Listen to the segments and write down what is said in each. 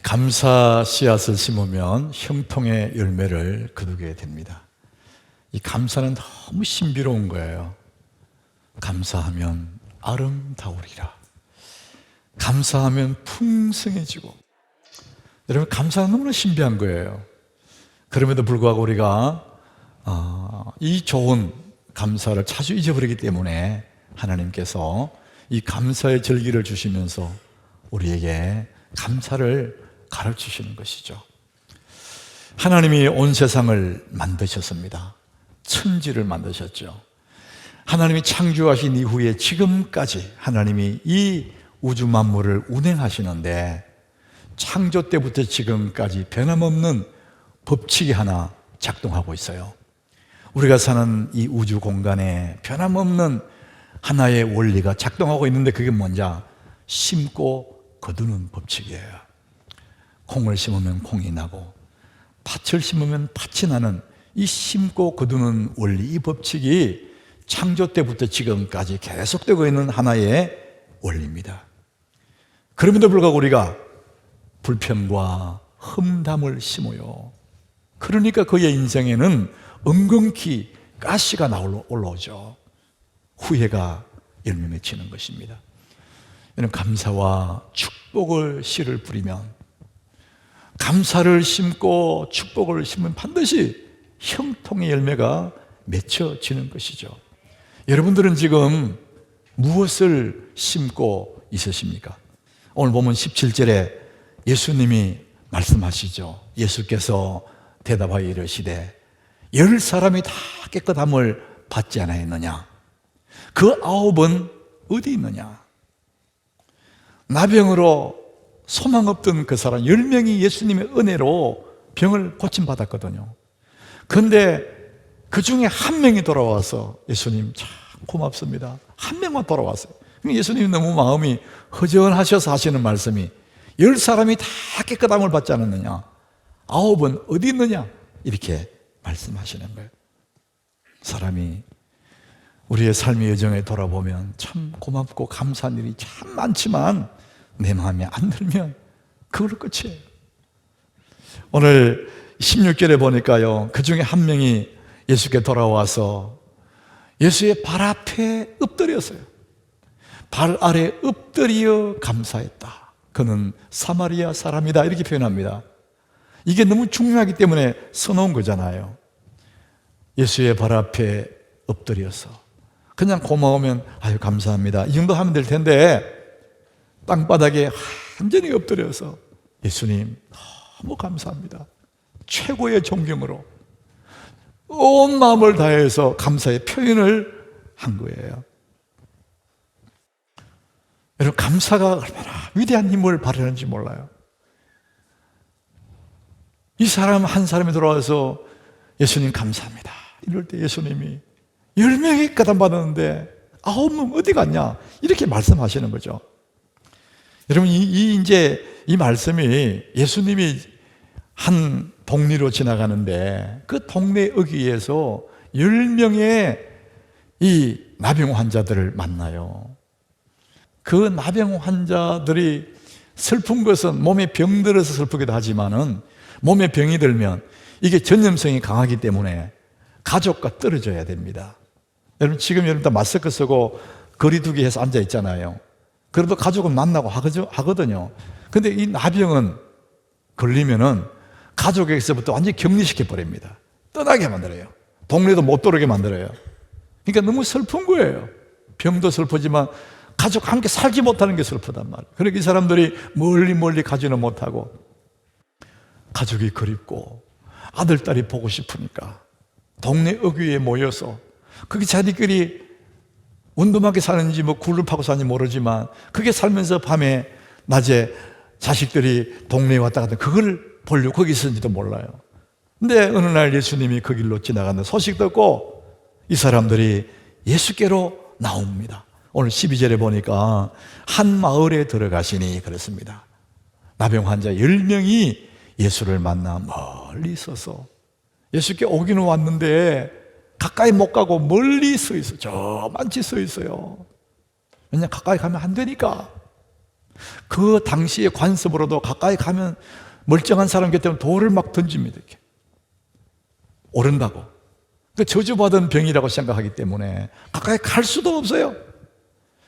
감사 씨앗을 심으면 형통의 열매를 거두게 됩니다. 이 감사는 너무 신비로운 거예요. 감사하면 아름다우리라. 감사하면 풍성해지고. 여러분, 감사는 너무나 신비한 거예요. 그럼에도 불구하고 우리가 이 좋은 감사를 자주 잊어버리기 때문에 하나님께서 이 감사의 절기를 주시면서 우리에게 감사를 가르치시는 것이죠. 하나님이 온 세상을 만드셨습니다. 천지를 만드셨죠. 하나님이 창조하신 이후에 지금까지 하나님이 이 우주 만물을 운행하시는데 창조 때부터 지금까지 변함없는 법칙이 하나 작동하고 있어요. 우리가 사는 이 우주 공간에 변함없는 하나의 원리가 작동하고 있는데 그게 뭔지 심고 거두는 법칙이에요. 콩을 심으면 콩이 나고 밭을 심으면 밭이 나는 이 심고 거두는 원리, 이 법칙이 창조 때부터 지금까지 계속되고 있는 하나의 원리입니다. 그럼에도 불구하고 우리가 불평과 험담을 심어요. 그러니까 그의 인생에는 은근히 가시가 올라오죠. 후회가 열매 맺히는 것입니다. 이는 감사와 축복을 씨를 뿌리면, 감사를 심고 축복을 심으면 반드시 형통의 열매가 맺혀지는 것이죠. 여러분들은 지금 무엇을 심고 있으십니까? 오늘 보면 17절에 예수님이 말씀하시죠. 예수께서 대답하여 이르시되 10사람이 다 깨끗함을 받지 않았느냐? 그 9은 어디 있느냐? 나병으로 소망 없던 그 사람 10명이 예수님의 은혜로 병을 고침받았거든요. 그런데 그 중에 한 명이 돌아와서 예수님 참 고맙습니다. 한 명만 돌아왔어요. 예수님이 너무 마음이 허전하셔서 하시는 말씀이 10사람이 다 깨끗함을 받지 않았느냐? 9은 어디 있느냐? 이렇게 말씀하시는 거예요. 사람이 우리의 삶의 여정에 돌아보면 참 고맙고 감사한 일이 참 많지만 내 마음에 안 들면 그걸로 끝이에요. 오늘 16절에 보니까요, 그 중에 한 명이 예수께 돌아와서 예수의 발 앞에 엎드렸어요. 발 아래 엎드려 감사했다. 그는 사마리아 사람이다. 이렇게 표현합니다. 이게 너무 중요하기 때문에 써놓은 거잖아요. 예수의 발 앞에 엎드려서 그냥 고마우면 아유 감사합니다 이 정도 하면 될 텐데 땅바닥에 완전히 엎드려서 예수님 너무 감사합니다, 최고의 존경으로 온 마음을 다해서 감사의 표현을 한 거예요. 여러분, 감사가 얼마나 위대한 힘을 발휘하는지 몰라요. 이 사람 한 사람이 돌아와서 예수님 감사합니다 이럴 때 예수님이 10명이 깨끗함 받았는데 9명 어디 갔냐? 이렇게 말씀하시는 거죠. 여러분, 이 말씀이 예수님이 한 동리로 지나가는데 그 동네 어귀에서 10명의 이 나병 환자들을 만나요. 그 나병 환자들이 슬픈 것은 몸에 병 들어서 슬프기도 하지만은 몸에 병이 들면 이게 전염성이 강하기 때문에 가족과 떨어져야 됩니다. 여러분, 지금 여러분 다 마스크 쓰고 거리두기 해서 앉아 있잖아요. 그래도 가족은 만나고 하거든요. 근데 이 나병은 걸리면은 가족에게서부터 완전히 격리시켜 버립니다. 떠나게 만들어요. 동네도 못 들어오게 만들어요. 그러니까 너무 슬픈 거예요. 병도 슬프지만 가족과 함께 살지 못하는 게 슬프단 말이에요. 그러니까 이 사람들이 멀리 가지는 못하고 가족이 그립고 아들, 딸이 보고 싶으니까 동네 어귀에 모여서 그게 자기들끼리 운동하게 사는지 뭐 굴을 파고 사는지 모르지만 그게 살면서 밤에 낮에 자식들이 동네에 왔다 갔다 그걸 보려고 거기 있었는지도 몰라요. 근데 어느 날 예수님이 그 길로 지나가는 소식 듣고 이 사람들이 예수께로 나옵니다. 오늘 12절에 보니까 한 마을에 들어가시니 그랬습니다. 나병 환자 10명이 예수를 만나 멀리 서서 예수께 오기는 왔는데 가까이 못 가고 멀리 서 있어요. 저만치 서 있어요. 왜냐하면 가까이 가면 안 되니까. 그 당시의 관습으로도 가까이 가면 멀쩡한 사람 곁에 돌을 막 던집니다. 이렇게. 오른다고. 그 저주받은 병이라고 생각하기 때문에 가까이 갈 수도 없어요.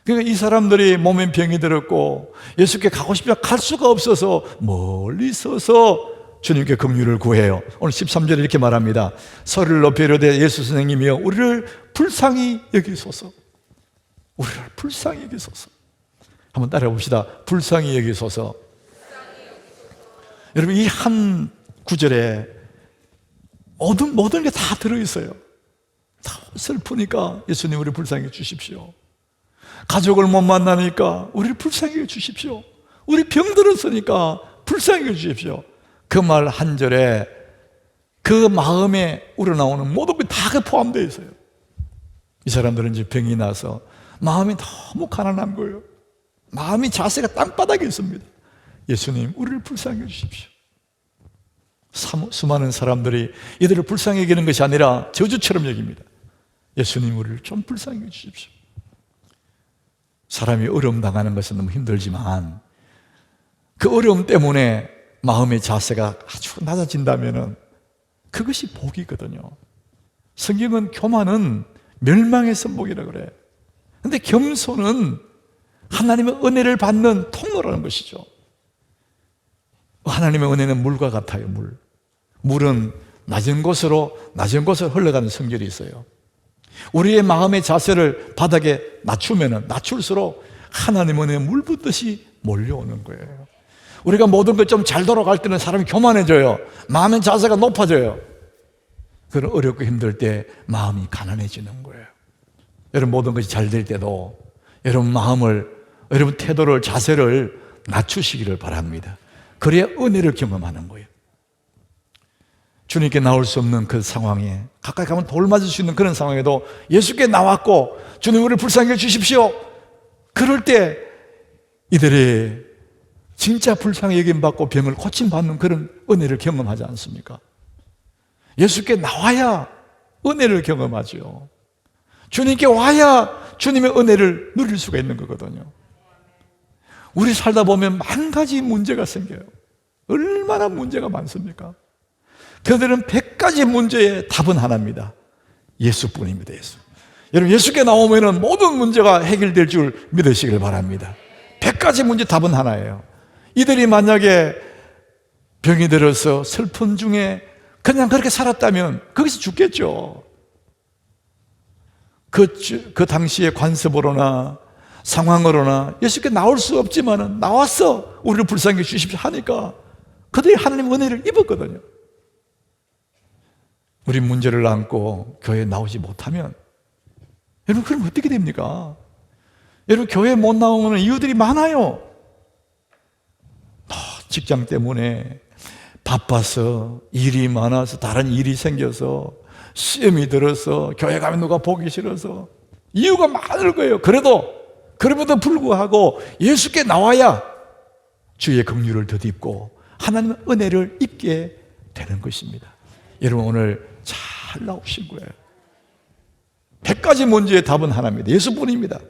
그러니까 이 사람들이 몸에 병이 들었고 예수께 가고 싶지만 갈 수가 없어서 멀리 서서 주님께 긍휼을 구해요. 오늘 13절에 이렇게 말합니다. 소리를 높여 이르되 예수 선생님이여 우리를 불쌍히 여기소서. 우리를 불쌍히 여기소서. 한번 따라해 봅시다. 불쌍히 여기소서. 여러분, 이 한 구절에 모든 게 다 들어있어요. 다 슬프니까 예수님 우리 불쌍히 주십시오. 가족을 못 만나니까 우리를 불쌍히 주십시오. 우리 병들었으니까 불쌍히 주십시오. 그 말 한 절에 그 마음에 우러나오는 모든 게 다 포함되어 있어요. 이 사람들은 이제 병이 나서 마음이 너무 가난한 거예요. 마음이 자세가 땅바닥에 있습니다. 예수님 우리를 불쌍히 주십시오. 수많은 사람들이 이들을 불쌍히 여기는 것이 아니라 저주처럼 여깁니다. 예수님 우리를 좀 불쌍히 주십시오. 사람이 어려움 당하는 것은 너무 힘들지만 그 어려움 때문에 마음의 자세가 아주 낮아진다면 그것이 복이거든요. 성경은 교만은 멸망의 선복이라고 그래요. 그런데 겸손은 하나님의 은혜를 받는 통로라는 것이죠. 하나님의 은혜는 물과 같아요. 물은 낮은 곳으로 흘러가는 성질이 있어요. 우리의 마음의 자세를 바닥에 낮출수록 하나님의 은혜는 물 붓듯이 몰려오는 거예요. 우리가 모든 것 좀 잘 돌아갈 때는 사람이 교만해져요. 마음의 자세가 높아져요. 그런 어렵고 힘들 때 마음이 가난해지는 거예요. 여러분, 모든 것이 잘 될 때도 여러분 여러분 태도를, 자세를 낮추시기를 바랍니다. 그래야 은혜를 경험하는 거예요. 주님께 나올 수 없는 그 상황에, 가까이 가면 돌 맞을 수 있는 그런 상황에도 예수께 나왔고 주님 우리를 불쌍히 해 주십시오. 그럴 때 이들이 진짜 불쌍히 여김받고 병을 고침받는 그런 은혜를 경험하지 않습니까? 예수께 나와야 은혜를 경험하죠. 주님께 와야 주님의 은혜를 누릴 수가 있는 거거든요. 우리 살다 보면 만 가지 문제가 생겨요. 얼마나 문제가 많습니까? 그들은 100가지 문제의 답은 하나입니다. 예수뿐입니다. 예수. 여러분, 예수께 나오면 모든 문제가 해결될 줄 믿으시길 바랍니다. 100가지 문제 답은 하나예요. 이들이 만약에 병이 들어서 슬픔 중에 그냥 그렇게 살았다면 거기서 죽겠죠. 그 당시의 관습으로나 상황으로나 예수께 나올 수 없지만 나왔어 우리를 불쌍히 주십시오 하니까 그들이 하나님 은혜를 입었거든요. 우리 문제를 안고 교회에 나오지 못하면 여러분, 그럼 어떻게 됩니까? 여러분, 교회에 못 나오는 이유들이 많아요. 직장 때문에 바빠서, 일이 많아서, 다른 일이 생겨서, 시험이 들어서, 교회 가면 누가 보기 싫어서, 이유가 많을 거예요. 그럼에도 불구하고 예수께 나와야 주의 긍휼을 덧입고 하나님의 은혜를 입게 되는 것입니다. 여러분, 오늘 잘 나오신 거예요. 100가지 문제의 답은 하나입니다. 예수뿐입니다.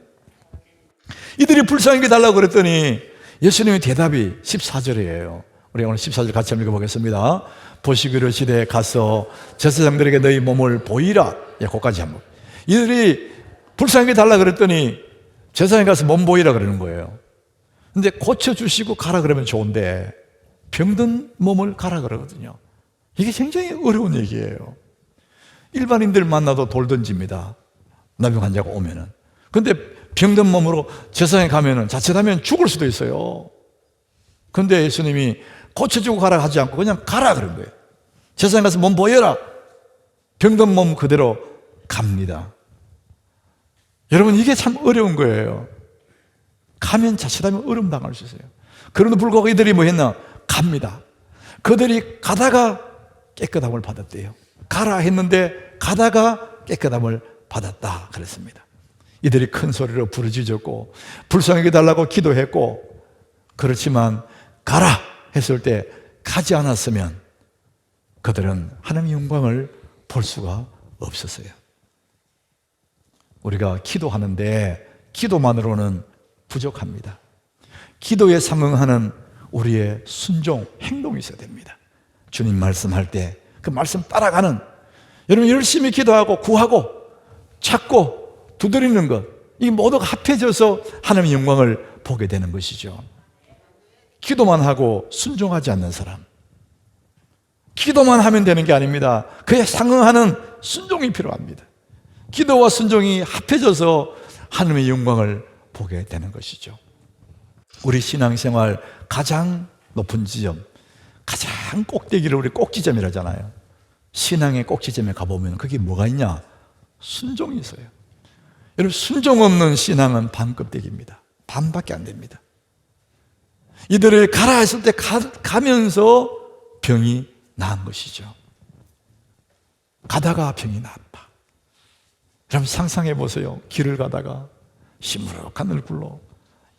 이들이 불쌍히 여겨달라고 그랬더니 예수님의 대답이 14절이에요. 우리 오늘 14절 같이 한번 읽어보겠습니다. 보시기를 시대에 가서 제사장들에게 너희 몸을 보이라. 거기까지 한번. 이들이 불쌍히 여겨달라고 그랬더니 제사장에 가서 몸 보이라 그러는 거예요. 근데 고쳐주시고 가라 그러면 좋은데 병든 몸을 가라 그러거든요. 이게 굉장히 어려운 얘기예요. 일반인들 만나도 돌 던집니다. 나병 환자가 오면은. 근데 병든 몸으로 제사장에 가면은 자칫하면 죽을 수도 있어요. 근데 예수님이 고쳐주고 가라 하지 않고 그냥 가라 그런 거예요. 제사장에 가서 몸 보여라. 병든 몸 그대로 갑니다. 여러분, 이게 참 어려운 거예요. 가면 자칫하면 어려움 당할 수 있어요. 그럼에도 불구하고 이들이 뭐 했나? 갑니다. 그들이 가다가 깨끗함을 받았대요. 가라 했는데 가다가 깨끗함을 받았다 그랬습니다. 이들이 큰 소리로 부르짖었고 불쌍히 여겨달라고 기도했고, 그렇지만 가라 했을 때 가지 않았으면 그들은 하나님의 영광을 볼 수가 없었어요. 우리가 기도하는데 기도만으로는 부족합니다. 기도에 상응하는 우리의 순종, 행동이 있어야 됩니다. 주님 말씀할 때 그 말씀 따라가는, 여러분 열심히 기도하고 구하고 찾고 두드리는 것, 이 모두가 합해져서 하나님의 영광을 보게 되는 것이죠. 기도만 하고 순종하지 않는 사람, 기도만 하면 되는 게 아닙니다. 그에 상응하는 순종이 필요합니다. 기도와 순종이 합해져서 하나님의 영광을 보게 되는 것이죠. 우리 신앙생활 가장 높은 지점, 가장 꼭대기를 우리 꼭지점이라잖아요. 신앙의 꼭지점에 가보면 그게 뭐가 있냐? 순종이 있어요. 여러분, 순종 없는 신앙은 반 껍데기입니다. 반밖에 안 됩니다. 이들을 가라 했을 때 가면서 병이 나은 것이죠. 가다가 병이 나았다. 여러분 상상해 보세요. 길을 가다가 시무룩한 얼굴로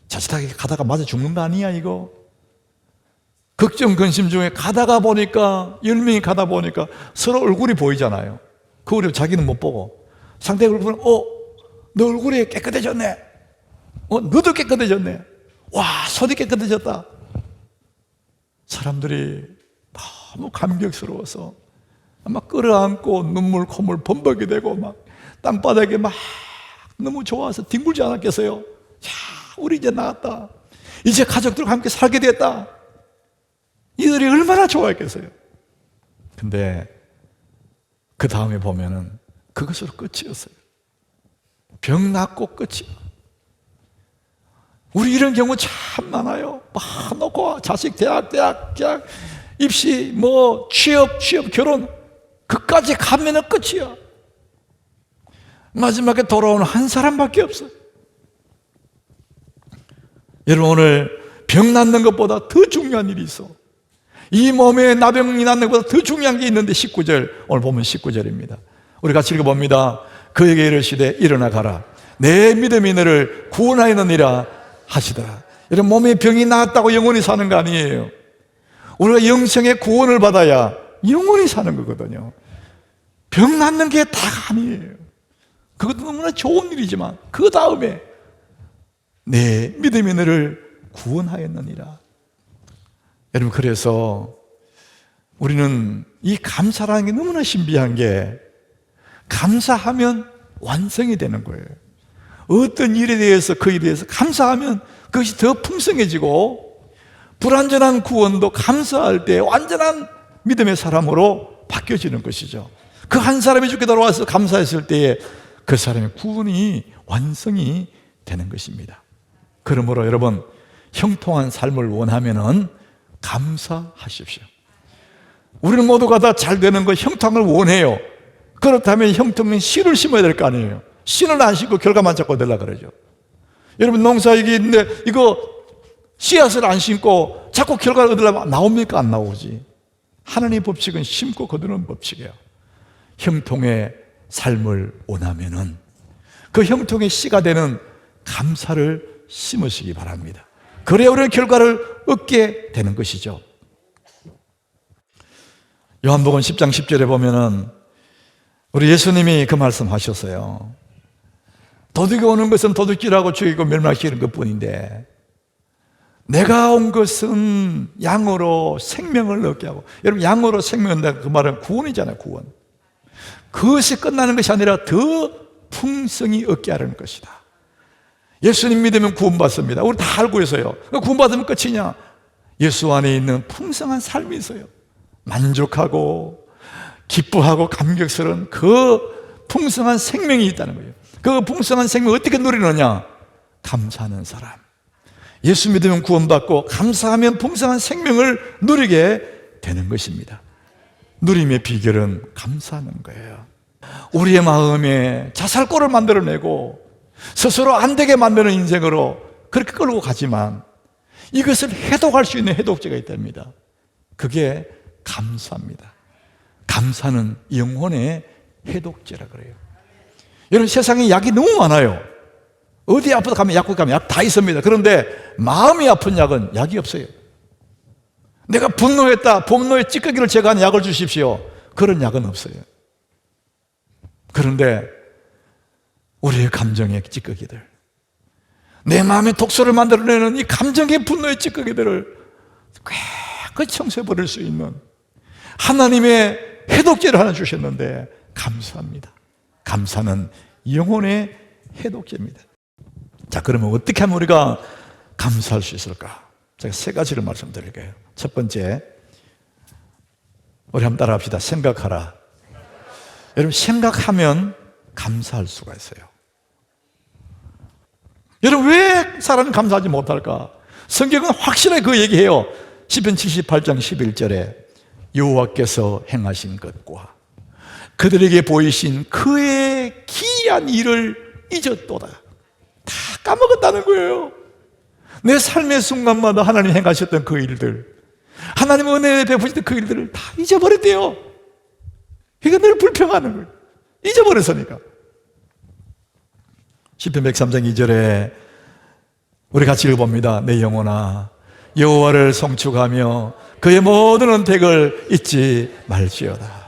자칫하게 가다가 맞아 죽는 거 아니야 이거? 걱정 근심 중에 가다가 보니까 10명이 가다 보니까 서로 얼굴이 보이잖아요. 그 얼굴 자기는 못 보고 상대 얼굴은 너 얼굴이 깨끗해졌네. 너도 깨끗해졌네. 와, 손이 깨끗해졌다. 사람들이 너무 감격스러워서 막 끌어안고 눈물 콧물 범벅이 되고 막 땅바닥에 막 너무 좋아서 뒹굴지 않았겠어요? 자, 우리 이제 나았다. 이제 가족들과 함께 살게 됐다. 이들이 얼마나 좋아했겠어요? 근데 그 다음에 보면은 그것으로 끝이었어요. 병 낫고 끝이야. 우리 이런 경우 참 많아요. 막 놓고 자식 대학 입시 취업 결혼 그까지 가면은 끝이야. 마지막에 돌아오는 한 사람밖에 없어. 여러분 오늘 병 낫는 것보다 더 중요한 일이 있어. 이 몸에 나병이 낫는 것보다 더 중요한 게 있는데 19절, 오늘 보면 19절입니다. 우리 같이 읽어봅니다. 그에게 이르시되 일어나 가라. 내 믿음이 너를 구원하였느니라 하시더라. 여러분 몸에 병이 나았다고 영원히 사는 거 아니에요. 우리가 영생의 구원을 받아야 영원히 사는 거거든요. 병 낫는 게 다가 아니에요. 그것도 너무나 좋은 일이지만 그 다음에 내 믿음이 너를 구원하였느니라. 여러분 그래서 우리는 이 감사라는 게 너무나 신비한 게 감사하면 완성이 되는 거예요. 어떤 일에 대해서 그 일에 대해서 감사하면 그것이 더 풍성해지고 불완전한 구원도 감사할 때 완전한 믿음의 사람으로 바뀌어지는 것이죠. 그 한 사람이 죽게 돌아와서 감사했을 때에 그 사람의 구원이 완성이 되는 것입니다. 그러므로 여러분 형통한 삶을 원하면은 감사하십시오. 우리는 모두가 다 잘 되는 거 형통을 원해요. 그렇다면 형통은 씨를 심어야 될 거 아니에요. 씨는 안 심고 결과만 자꾸 내려고 그러죠. 여러분 농사 이게 있는데 이거 씨앗을 안 심고 자꾸 결과를 얻으려면 나옵니까? 안 나오지. 하나님의 법칙은 심고 거두는 법칙이에요. 형통의 삶을 원하면은 그 형통의 씨가 되는 감사를 심으시기 바랍니다. 그래야 우리는 결과를 얻게 되는 것이죠. 요한복음 10장 10절에 보면은 우리 예수님이 그 말씀 하셨어요. 도둑이 오는 것은 도둑질하고 죽이고 멸망시키는 것뿐인데 내가 온 것은 양으로 생명을 얻게 하고, 여러분 양으로 생명을 얻는다 그 말은 구원이잖아요. 구원. 그것이 끝나는 것이 아니라 더 풍성히 얻게 하려는 것이다. 예수님 믿으면 구원받습니다. 우리 다 알고 있어요. 구원받으면 끝이냐? 예수 안에 있는 풍성한 삶이 있어요. 만족하고 기뻐하고 감격스러운 그 풍성한 생명이 있다는 거예요. 그 풍성한 생명을 어떻게 누리느냐? 감사하는 사람. 예수 믿으면 구원받고 감사하면 풍성한 생명을 누리게 되는 것입니다. 누림의 비결은 감사하는 거예요. 우리의 마음에 자살골을 만들어내고 스스로 안 되게 만드는 인생으로 그렇게 끌고 가지만 이것을 해독할 수 있는 해독제가 있답니다. 그게 감사입니다. 감사는 영혼의 해독제라 그래요. 여러분 세상에 약이 너무 많아요. 어디 아프다 가면 약국 가면 약 다 있습니다. 그런데 마음이 아픈 약은 약이 없어요. 내가 분노했다, 분노의 찌꺼기를 제거하는 약을 주십시오. 그런 약은 없어요. 그런데 우리의 감정의 찌꺼기들, 내 마음의 독소를 만들어내는 이 감정의 분노의 찌꺼기들을 깨끗이 청소해버릴 수 있는 하나님의 해독제를 하나 주셨는데 감사합니다. 감사는 영혼의 해독제입니다. 자, 그러면 어떻게 하면 우리가 감사할 수 있을까? 제가 세 가지를 말씀드릴게요. 첫 번째, 우리 한번 따라합시다. 생각하라. 여러분, 생각하면 감사할 수가 있어요. 여러분, 왜 사람이 감사하지 못할까? 성경은 확실하게 그 얘기해요. 시편 78장 11절에 여호와께서 행하신 것과 그들에게 보이신 그의 기이한 일을 잊었도다. 다 까먹었다는 거예요. 내 삶의 순간마다 하나님 행하셨던 그 일들, 하나님 은혜에 베푸셨던 그 일들을 다 잊어버렸대요. 이게 늘 불평하는 거예요. 잊어버렸으니까. 시편 103장 2절에 우리 같이 읽어봅니다. 내 영혼아 여호와를 송축하며 그의 모든 은택을 잊지 말지어다.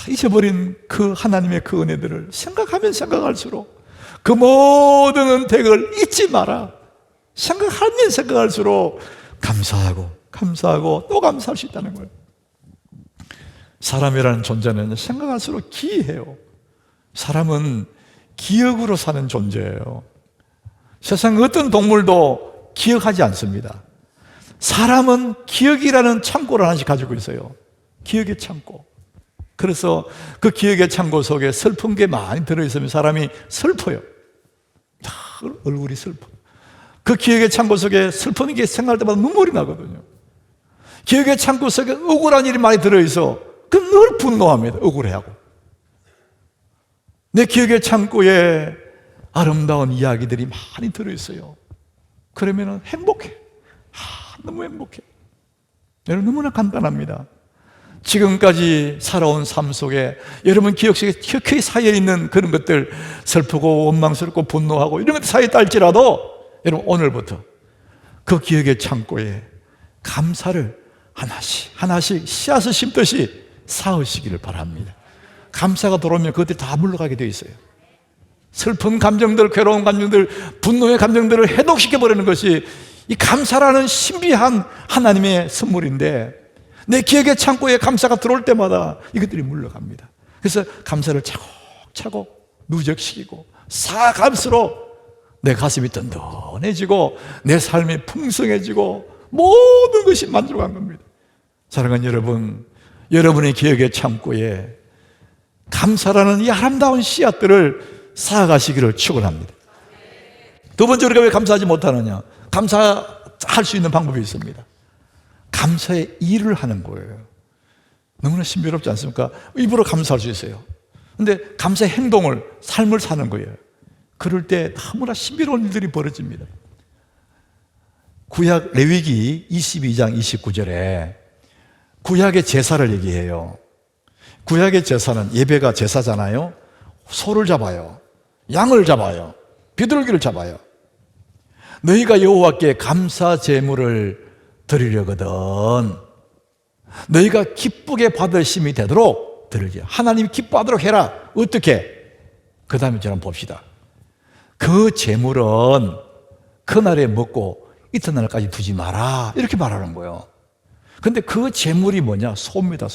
잊어버린 그 하나님의 그 은혜들을 생각하면 생각할수록 그 모든 은택을 잊지 마라. 생각하면 생각할수록 감사하고 또 감사할 수 있다는 거예요. 사람이라는 존재는 생각할수록 기이해요. 사람은 기억으로 사는 존재예요. 세상 어떤 동물도 기억하지 않습니다. 사람은 기억이라는 창고를 하나씩 가지고 있어요. 기억의 창고. 그래서 그 기억의 창고 속에 슬픈 게 많이 들어있으면 사람이 슬퍼요. 얼굴이 슬퍼. 그 기억의 창고 속에 슬픈 게 생각할 때마다 눈물이 나거든요. 기억의 창고 속에 억울한 일이 많이 들어있어. 그럼 늘 분노합니다. 억울해하고. 내 기억의 창고에 아름다운 이야기들이 많이 들어있어요. 그러면 행복해. 너무 행복해. 여러분, 너무나 간단합니다. 지금까지 살아온 삶 속에 여러분 기억 속에 켜켜이 쌓여있는 그런 것들, 슬프고 원망스럽고 분노하고 이런 것들 쌓여있다 할지라도 여러분 오늘부터 그 기억의 창고에 감사를 하나씩 씨앗을 심듯이 쌓으시기를 바랍니다. 감사가 들어오면 그것들이 다 물러가게 되어 있어요. 슬픈 감정들, 괴로운 감정들, 분노의 감정들을 해독시켜버리는 것이 이 감사라는 신비한 하나님의 선물인데, 내 기억의 창고에 감사가 들어올 때마다 이것들이 물러갑니다. 그래서 감사를 차곡차곡 누적시키고 쌓아갈수록 내 가슴이 든든해지고 내 삶이 풍성해지고 모든 것이 만족한 겁니다. 사랑하는 여러분, 여러분의 기억의 창고에 감사라는 이 아름다운 씨앗들을 쌓아가시기를 축원합니다. 두 번째, 우리가 왜 감사하지 못하느냐? 감사할 수 있는 방법이 있습니다. 감사의 일을 하는 거예요. 너무나 신비롭지 않습니까? 입으로 감사할 수 있어요. 근데 감사의 행동을, 삶을 사는 거예요. 그럴 때 너무나 신비로운 일들이 벌어집니다. 구약 레위기 22장 29절에 구약의 제사를 얘기해요. 구약의 제사는, 예배가 제사잖아요. 소를 잡아요. 양을 잡아요. 비둘기를 잡아요. 너희가 여호와께 감사 제물을 드리려거든 너희가 기쁘게 받으심이 되도록 드리지. 하나님이 기뻐하도록 해라. 어떻게? 그 다음에 저랑 봅시다. 그 제물은 그날에 먹고 이튿날까지 두지 마라. 이렇게 말하는 거예요. 근데 그 제물이 뭐냐? 소입니다.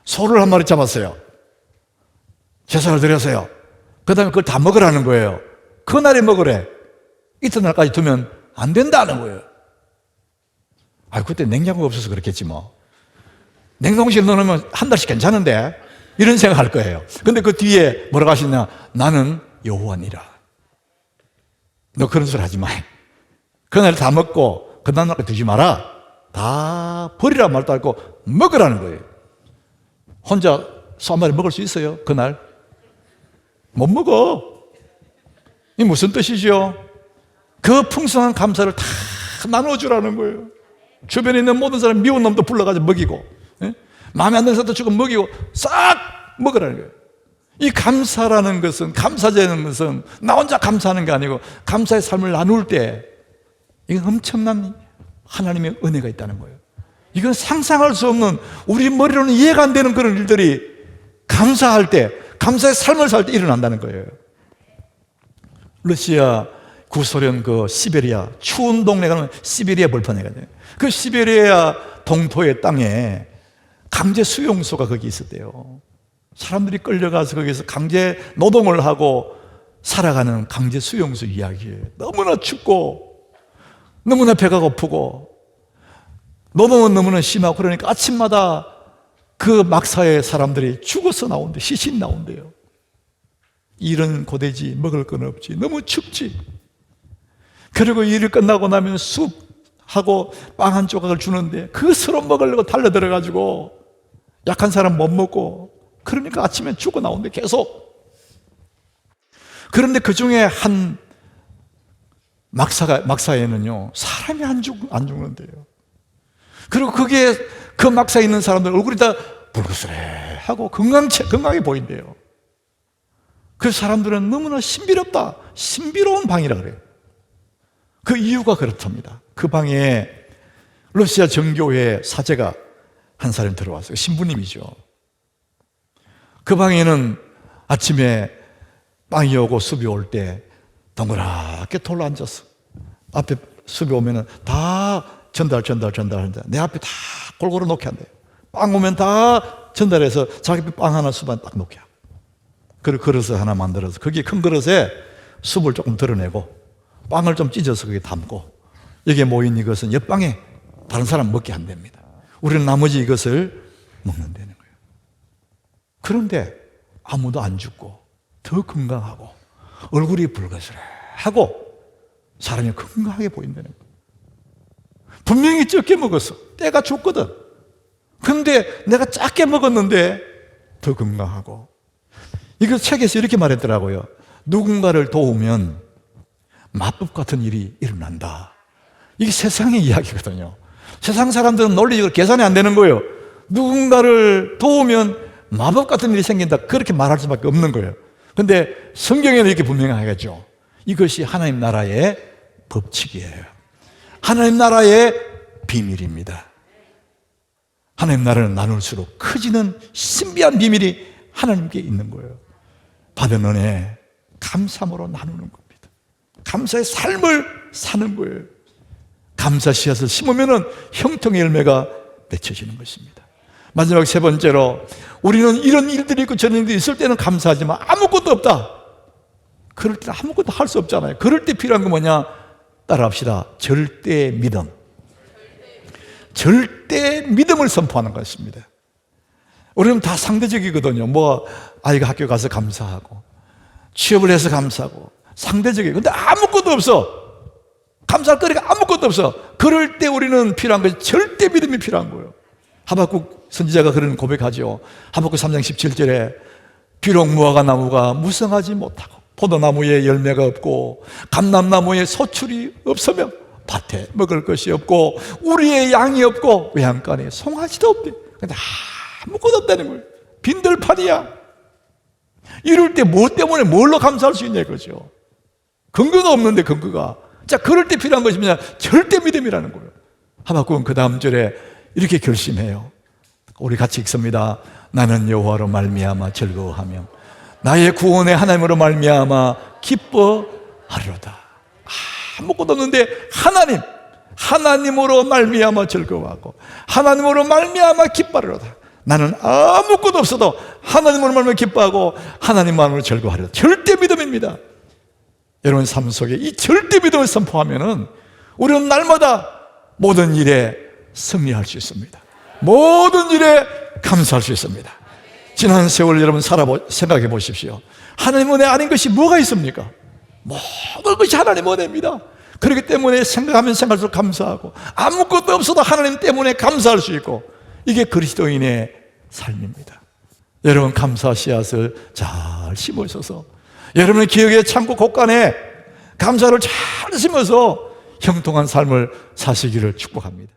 소를 한 마리 잡았어요. 제사를 드렸어요. 그 다음에 그걸 다 먹으라는 거예요. 그날에 먹으래. 이튿날까지 두면 안 된다는 거예요. 그때 냉장고가 없어서 그렇겠지 뭐. 냉동실에 넣어놓으면 한 달씩 괜찮은데 이런 생각할 거예요. 근데 그 뒤에 뭐라고 하시냐? 나는 여호와니라. 너 그런 소리 하지 마. 그날 다 먹고 그 다음날 두지 마라. 다 버리라 말도 않고 먹으라는 거예요. 혼자 소 한 마리 먹을 수 있어요? 그날? 못 먹어. 이 무슨 뜻이죠? 그 풍성한 감사를 다 나눠주라는 거예요. 주변에 있는 모든 사람, 미운 놈도 불러가지고 먹이고, 마음에 안 드는 사람도 지금 먹이고 싹 먹으라는 거예요. 이 감사라는 것은, 감사제라는 것은 나 혼자 감사하는 게 아니고 감사의 삶을 나눌 때 이건 엄청난 하나님의 은혜가 있다는 거예요. 이건 상상할 수 없는, 우리 머리로는 이해가 안 되는 그런 일들이 감사할 때, 감사의 삶을 살 때 일어난다는 거예요. 러시아 구소련 그 시베리아 추운 동네 가면 시베리아 벌판에 가요. 그 시베리아 동토의 땅에 강제 수용소가 거기 있었대요. 사람들이 끌려가서 거기서 강제 노동을 하고 살아가는 강제 수용소 이야기예요. 너무나 춥고 너무나 배가 고프고 노동은 너무나 심하고 그러니까 아침마다 그 막사의 사람들이 죽어서 나온대. 시신 나온대요. 일은 고되지 먹을 건 없지. 너무 춥지. 그리고 일이 끝나고 나면 숲하고 빵 한 조각을 주는데 그것으로 먹으려고 달려들어가지고 약한 사람 못 먹고 그러니까 아침에 죽어 나온대 계속. 그런데 그 중에 한 막사에는요 사람이 안 죽는데요. 그리고 그게 그 막사에 있는 사람들 얼굴이 다 붉으스레 하고 건강해 보인대요. 그 사람들은 너무나 신비롭다. 신비로운 방이라 그래요. 그 이유가 그렇답니다. 그 방에 러시아 정교회 사제가 한 사람이 들어왔어요. 신부님이죠. 그 방에는 아침에 빵이 오고 숲이 올 때 동그랗게 돌로 앉았어. 앞에 숲이 오면은 다 전달한다. 내 앞에 다 골고루 놓게 한대요. 빵 오면 다 전달해서 자기 빵 하나 숲 안에 딱 놓게 하고. 그리고 그릇을 하나 만들어서 거기 큰 그릇에 숲을 조금 드러내고 빵을 좀 찢어서 거기에 담고 여기에 모인 이것은 옆방에 다른 사람 먹게 한답니다. 우리는 나머지 이것을 먹는다는 거예요. 그런데 아무도 안 죽고 더 건강하고 얼굴이 붉어스레하고 사람이 건강하게 보인다는 거예요. 분명히 적게 먹었어. 때가 줬거든. 그런데 내가 작게 먹었는데 더 건강하고. 이거 책에서 이렇게 말했더라고요. 누군가를 도우면 마법 같은 일이 일어난다. 이게 세상의 이야기거든요. 세상 사람들은 논리적으로 계산이 안 되는 거예요. 누군가를 도우면 마법 같은 일이 생긴다. 그렇게 말할 수밖에 없는 거예요. 그런데 성경에는 이렇게 분명히 하겠죠. 이것이 하나님 나라의 법칙이에요. 하나님 나라의 비밀입니다. 하나님 나라는 나눌수록 커지는 신비한 비밀이 하나님께 있는 거예요. 받은 은혜 감사함으로 나누는 겁니다. 감사의 삶을 사는 거예요. 감사 씨앗을 심으면 형통의 열매가 맺혀지는 것입니다. 마지막 세 번째로 우리는 이런 일들이 있고 저런 일들이 있을 때는 감사하지만 아무것도 없다. 그럴 때는 아무것도 할 수 없잖아요. 그럴 때 필요한 건 뭐냐? 따라합시다. 절대 믿음. 절대 믿음을 선포하는 것입니다. 우리는 다 상대적이거든요. 뭐 아이가 학교 가서 감사하고 취업을 해서 감사하고 상대적이에요. 근데 아무것도 없어. 감사할 거리가 아무것도 없어. 그럴 때 우리는 필요한 것이 절대 믿음이 필요한 거예요. 하박국 선지자가 그런 고백하죠. 하박국 3장 17절에 비록 무화과 나무가 무성하지 못하고 포도나무에 열매가 없고 감람나무에 소출이 없으며 밭에 먹을 것이 없고 우리의 양이 없고 외양간에 송아지도 없대. 근데 아무것도 없다는 거예요. 빈들판이야. 이럴 때 뭐 때문에 뭘로 감사할 수 있냐 이거죠. 근거가 없는데 근거가. 자, 그럴 때 필요한 것이 뭐냐? 절대 믿음이라는 거예요. 하박국은 그 다음 절에 이렇게 결심해요. 우리 같이 읽습니다. 나는 여호와로 말미암아 즐거워하며 나의 구원의 하나님으로 말미암아 기뻐하리로다. 아무것도 없는데 하나님으로 말미암아 즐거워하고 하나님으로 말미암아 기뻐하리로다. 나는 아무것도 없어도 하나님으로 말미암아 기뻐하고 하나님만으로 즐거워하리로다. 절대 믿음입니다. 여러분 삶 속에 이 절대 믿음을 선포하면은 우리는 날마다 모든 일에 승리할 수 있습니다. 모든 일에 감사할 수 있습니다. 지난 세월 여러분 생각해 보십시오. 하나님 은혜 아닌 것이 뭐가 있습니까? 모든 것이 하나님 은혜입니다. 그렇기 때문에 생각하면 생각할수록 감사하고 아무것도 없어도 하나님 때문에 감사할 수 있고 이게 그리스도인의 삶입니다. 여러분 감사 씨앗을 잘 심으셔서 여러분의 기억의 창고 곳간에 감사를 잘 심어서 형통한 삶을 사시기를 축복합니다.